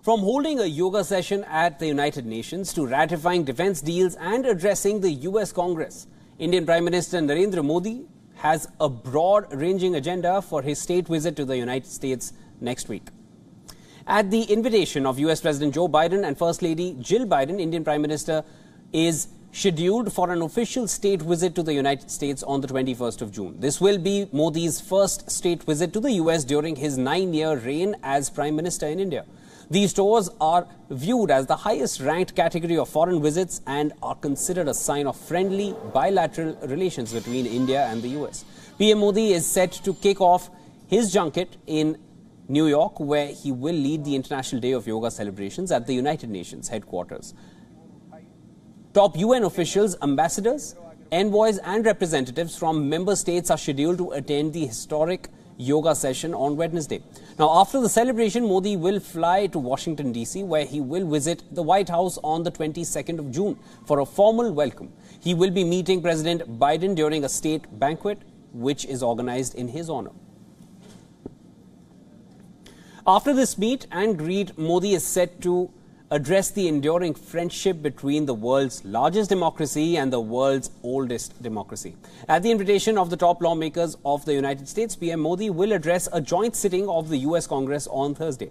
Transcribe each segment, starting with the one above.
From holding a yoga session at the United Nations to ratifying defense deals and addressing the US Congress, Indian Prime Minister Narendra Modi has a broad-ranging agenda for his state visit to the United States next week. At the invitation of US President Joe Biden and First Lady Jill Biden, Indian Prime Minister is scheduled for an official state visit to the United States on the 21st of June. This will be Modi's first state visit to the US during his 9-year reign as Prime Minister in India. These tours are viewed as the highest ranked category of foreign visits and are considered a sign of friendly bilateral relations between India and the US. PM Modi is set to kick off his junket in New York, where he will lead the International Day of Yoga celebrations at the United Nations headquarters. Top UN officials, ambassadors, envoys and representatives from member states are scheduled to attend the historic yoga session on Wednesday. Now, after the celebration, Modi will fly to Washington, D.C., where he will visit the White House on the 22nd of June for a formal welcome. He will be meeting President Biden during a state banquet, which is organized in his honor. After this meet and greet, Modi is set to address the enduring friendship between the world's largest democracy and the world's oldest democracy. At the invitation of the top lawmakers of the United States, PM Modi will address a joint sitting of the US Congress on Thursday.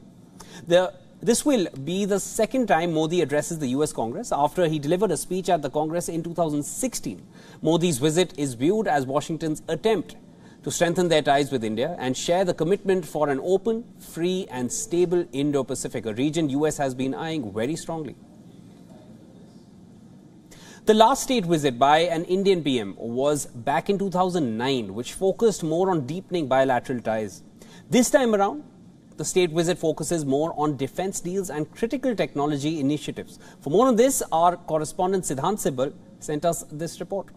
This will be the second time Modi addresses the US Congress after he delivered a speech at the Congress in 2016. Modi's visit is viewed as Washington's attempt to strengthen their ties with India and share the commitment for an open, free and stable Indo-Pacific, a region US has been eyeing very strongly. The last state visit by an Indian PM was back in 2009, which focused more on deepening bilateral ties. This time around, the state visit focuses more on defense deals and critical technology initiatives. For more on this, our correspondent Siddhant Sibal sent us this report.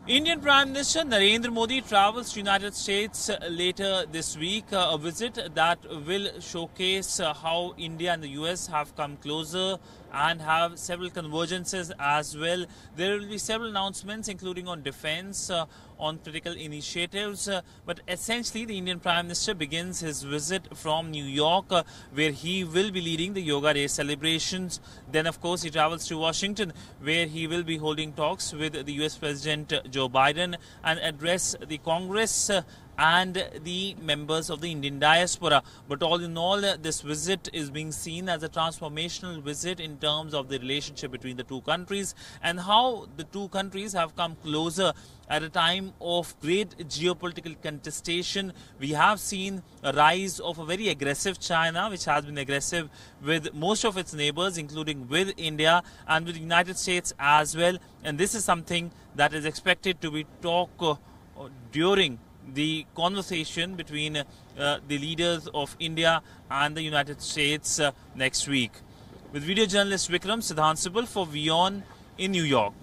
Indian Prime Minister Narendra Modi travels to the United States later this week, a visit that will showcase how India and the US have come closer and have several convergences as well. There will be several announcements, including on defense, on critical initiatives, but essentially the Indian Prime Minister begins his visit from New York, where he will be leading the Yoga Day celebrations. Then, of course, he travels to Washington, where he will be holding talks with the US President Joe Biden and address the Congress and the members of the Indian diaspora. But all in all, this visit is being seen as a transformational visit in terms of the relationship between the two countries and how the two countries have come closer at a time of great geopolitical contestation. We have seen a rise of a very aggressive China, which has been aggressive with most of its neighbors, including with India and with the United States as well. And this is something that is expected to be talked during the conversation between the leaders of India and the United States next week. With video journalist Vikram, Siddhant Sibal for WION in New York.